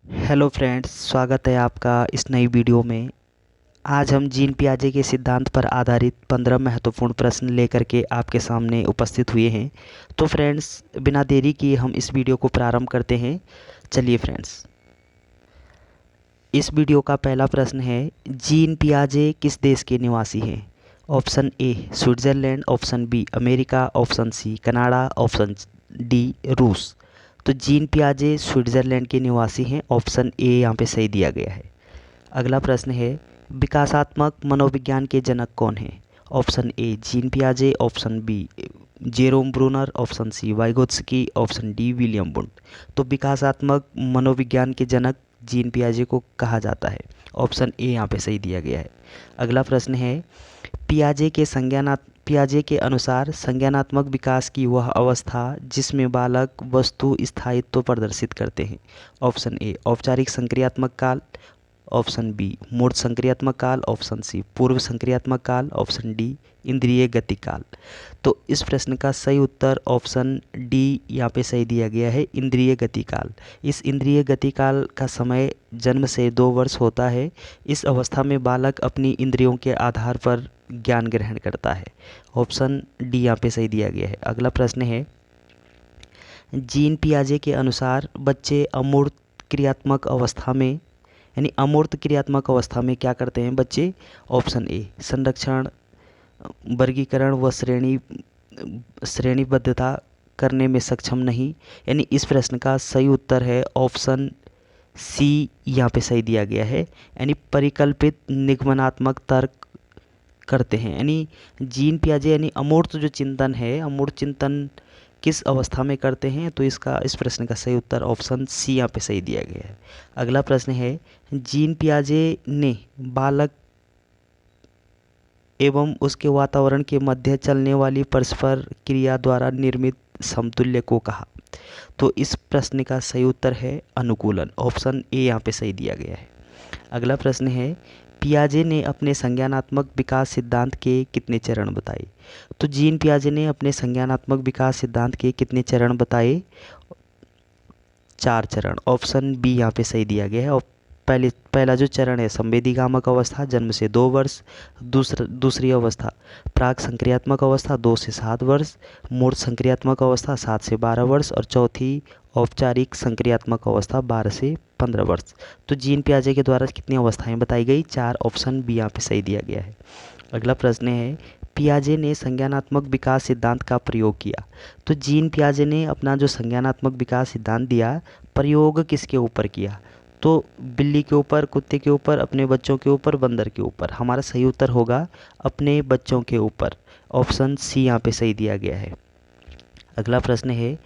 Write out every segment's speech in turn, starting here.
Hello friends, स्वागत है आपका इस नई वीडियो में। आज हम जीन पियाजे के सिद्धांत पर आधारित 15 महत्वपूर्ण प्रश्न लेकर के आपके सामने उपस्थित हुए हैं। तो फ्रेंड्स, बिना देरी किए हम इस वीडियो को प्रारंभ करते हैं। चलिए फ्रेंड्स, इस वीडियो का पहला प्रश्न है, जीन पियाजे किस देश के निवासी हैं? Option A Switzerland, option B America, option C Canada, option D रूस। तो जीन पियाजे स्विट्ज़रलैंड के निवासी हैं। ऑप्शन ए यहाँ पे सही दिया गया है। अगला प्रश्न है, विकासात्मक मनोविज्ञान के जनक कौन हैं? ऑप्शन ए जीन पियाजे, option B Jerome Bruner, option C Vygotsky, option D William Wundt. तो विकासात्मक मनोविज्ञान के जनक जीन पियाजे को कहा जाता है। ऑप्शन ए यहाँ पे सही दिया गया है। अगला प्रश्न है, पियाजे के अनुसार संज्ञानात्मक विकास की वह अवस्था जिसमें बालक वस्तु स्थायित्व प्रदर्शित करते हैं। ऑप्शन ए औपचारिक संक्रियात्मक काल, ऑप्शन बी मूर्त संक्रियात्मक काल, ऑप्शन सी पूर्व संक्रियात्मक काल, ऑप्शन डी इंद्रिय गति काल। तो इस प्रश्न का सही उत्तर ऑप्शन डी यहाँ पे सही दिया गया है, इंद्रिय गति काल। इस इंद्रिय गति काल का समय जन्म से 2 वर्ष होता है। इस अवस्था में बालक अपनी इंद्रियों के आधार पर ज्ञान ग्रहण करता है। ऑप्शन डी यहाँ पे सही दिया गया है। अगला प्रश्न है, जीन पियाजे के अनुसार बच्चे अमूर्त क्रियात्मक अवस्था में यानी अमूर्त क्रियात्मक अवस्था में क्या करते हैं बच्चे? ऑप्शन ए संरक्षण, वर्गीकरण व श्रेणीबद्धता करने में सक्षम नहीं। यानी इस प्रश्न का सही उत्तर है ऑप्शन सी यहाँ पे सही दिया गया है, यानी परिकल्पित निगमनात्मक तर्क करते हैं। यानी जीन पियाजे यानी अमूर्त जो चिंतन है, अमूर्त चिंतन किस अवस्था में करते हैं? तो इस प्रश्न का सही उत्तर ऑप्शन सी यहाँ पे सही दिया गया है। अगला प्रश्न है, जीन पियाजे ने बालक एवं उसके वातावरण के मध्य चलने वाली परस्पर क्रिया द्वारा निर्मित समतुल्य को कहा। तो इस प्रश्न का सही उत्तर है अनुकूलन। ऑप्शन ए यहाँ पे सही दिया गया है। अगला प्रश्न है, पियाजे ने अपने संज्ञानात्मक विकास सिद्धांत के कितने चरण बताए? तो जीन पियाजे ने अपने संज्ञानात्मक विकास सिद्धांत के कितने चरण बताए? 4 चरण। ऑप्शन बी यहाँ पे सही दिया गया है। और पहला जो चरण है संवेदीगामक अवस्था जन्म से 2 वर्ष, दूसरी अवस्था प्राक संक्रियात्मक अवस्था 2 से 7 वर्ष, मूर्त संक्रियात्मक अवस्था 7 से 12 वर्ष और चौथी औपचारिक संक्रियात्मक अवस्था 12 से 15 वर्ष। तो जीन पियाजे के द्वारा कितनी अवस्थाएं बताई गई? 4। ऑप्शन बी यहाँ पे सही दिया गया है। अगला प्रश्न है, पियाजे ने संज्ञानात्मक विकास सिद्धांत का प्रयोग किया। तो जीन पियाजे ने अपना जो संज्ञानात्मक विकास सिद्धांत दिया, प्रयोग किसके ऊपर किया? तो बिल्ली के ऊपर, कुत्ते के ऊपर, अपने बच्चों के ऊपर, बंदर के ऊपर। हमारा सही उत्तर होगा अपने बच्चों के ऊपर। ऑप्शन सी यहाँ पे सही दिया गया है। अगला प्रश्न है,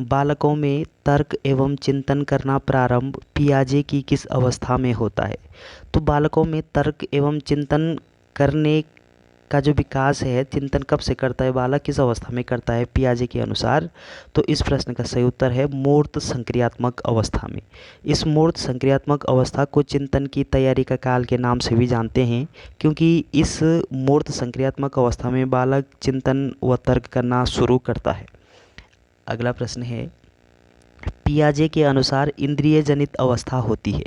बालकों में तर्क एवं चिंतन करना प्रारंभ पियाजे की किस अवस्था में होता है? तो बालकों में तर्क एवं चिंतन करने का जो विकास है, चिंतन कब से करता है बालक, किस अवस्था में करता है पियाजे के अनुसार? तो इस प्रश्न का सही उत्तर है मूर्त संक्रियात्मक अवस्था में। इस मूर्त संक्रियात्मक अवस्था को चिंतन की तैयारी का काल के नाम से भी जानते हैं, क्योंकि इस मूर्त संक्रियात्मक अवस्था में बालक चिंतन व तर्क करना शुरू करता है। अगला प्रश्न है, पियाजे के अनुसार इंद्रिय जनित अवस्था होती है।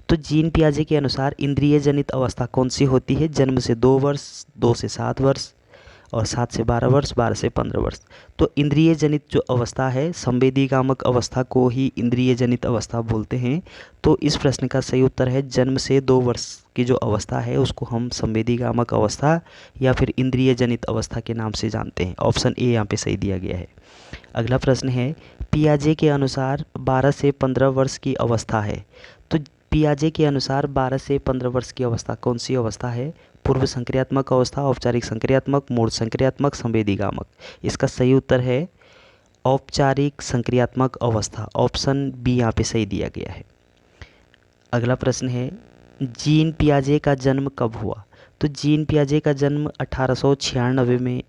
तो जीन पियाजे के अनुसार इंद्रिय जनित अवस्था कौन सी होती है? जन्म से 2 वर्ष, 2 से 7 वर्ष और 7 से 12 वर्ष, 12 से 15 वर्ष। तो इंद्रिय जनित जो अवस्था है, संवेदीगामक अवस्था को ही इंद्रिय जनित अवस्था बोलते हैं। तो इस प्रश्न का सही उत्तर है जन्म से 2 वर्ष की जो अवस्था है उसको हम संवेदीगामक अवस्था या फिर इंद्रिय जनित अवस्था के नाम से जानते हैं। ऑप्शन ए यहाँ पे सही दिया गया है। अगला प्रश्न है, पियाजे के अनुसार 12 से 15 वर्ष की अवस्था है। तो पियाजे के अनुसार 12 से 15 वर्ष की अवस्था कौन सी अवस्था है? पूर्व संक्रियात्मक अवस्था, औपचारिक संक्रियात्मक, मूर्त संक्रियात्मक, संवेदीगामक। इसका सही उत्तर है औपचारिक संक्रियात्मक अवस्था। ऑप्शन बी यहाँ पे सही दिया गया है। अगला प्रश्न है, जीन पियाजे का जन्म कब हुआ? तो जीन पियाजे का जन्म 1896 में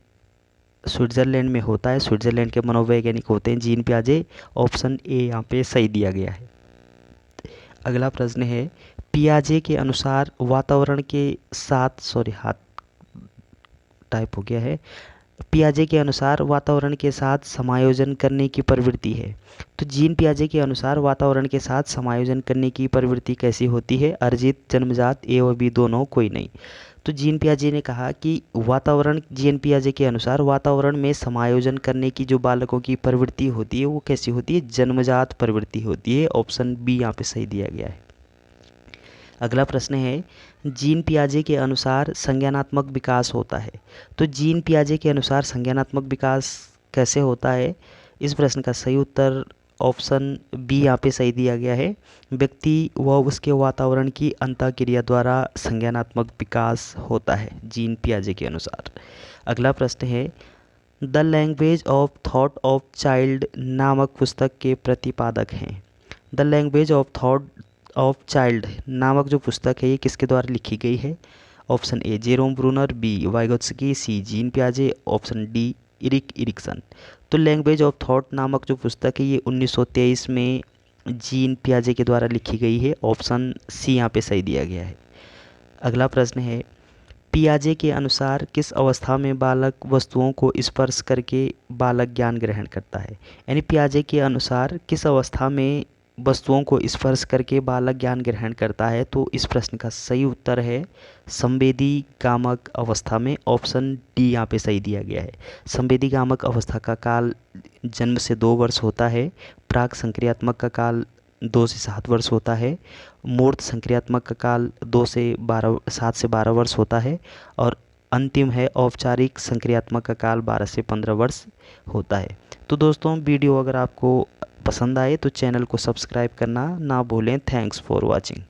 स्विट्ज़रलैंड में होता है। स्विट्ज़रलैंड के मनोवैज्ञानिक होते हैं जीन पियाजे। ऑप्शन ए यहाँ पे सही दिया गया है। अगला प्रश्न है, पियाजे के अनुसार वातावरण के साथ हाथ टाइप हो गया है। पियाजे के अनुसार वातावरण के साथ समायोजन करने की प्रवृत्ति है। तो जीन पियाजे के अनुसार वातावरण के साथ समायोजन करने की प्रवृत्ति कैसी होती है? अर्जित, जन्मजात, ए और बी दोनों, कोई नहीं। तो जीन पियाजे ने कहा कि वातावरण, जीन पियाजे के अनुसार वातावरण में समायोजन करने की जो बालकों की प्रवृत्ति होती है वो कैसी होती है? जन्मजात प्रवृत्ति होती है। ऑप्शन बी यहाँ पे सही दिया गया है। अगला प्रश्न है, जीन पियाजे के अनुसार संज्ञानात्मक विकास होता है। तो जीन पियाजे के अनुसार संज्ञानात्मक विकास कैसे होता है? इस प्रश्न का सही उत्तर ऑप्शन बी यहाँ पे सही दिया गया है। व्यक्ति व उसके वातावरण की अंतःक्रिया द्वारा संज्ञानात्मक विकास होता है जीन पियाजे के अनुसार। अगला प्रश्न है, the language of thought of child नामक पुस्तक के प्रतिपादक हैं। The language of thought of child नामक जो पुस्तक है ये किसके द्वारा लिखी गई है? Option A Jerome Bruner, B Vygotsky, C Jean पियाजे, ऑप्शन डी इरिक इरिक्सन। तो लैंग्वेज ऑफ थॉट नामक जो पुस्तक है ये 1923 में जीन पियाजे के द्वारा लिखी गई है। ऑप्शन सी यहाँ पे सही दिया गया है। अगला प्रश्न है, पियाजे के अनुसार किस अवस्था में बालक वस्तुओं को स्पर्श करके बालक ज्ञान ग्रहण करता है? यानी पियाजे के अनुसार किस अवस्था में वस्तुओं को स्पर्श करके बालक ज्ञान ग्रहण करता है? तो इस प्रश्न का सही उत्तर है संवेदी कामक अवस्था में। ऑप्शन डी यहाँ पे सही दिया गया है। संवेदी कामक अवस्था का काल जन्म से 2 वर्ष होता है। प्राक संक्रियात्मक का काल 2 से 7 वर्ष होता है। मूर्त संक्रियात्मक का काल 7 से 12 वर्ष होता है। और अंतिम है औपचारिक संक्रियात्मक का काल 12 से 15 वर्ष होता है। तो दोस्तों वीडियो अगर आपको पसंद आए तो चैनल को सब्सक्राइब करना ना भूलें। Thanks for watching.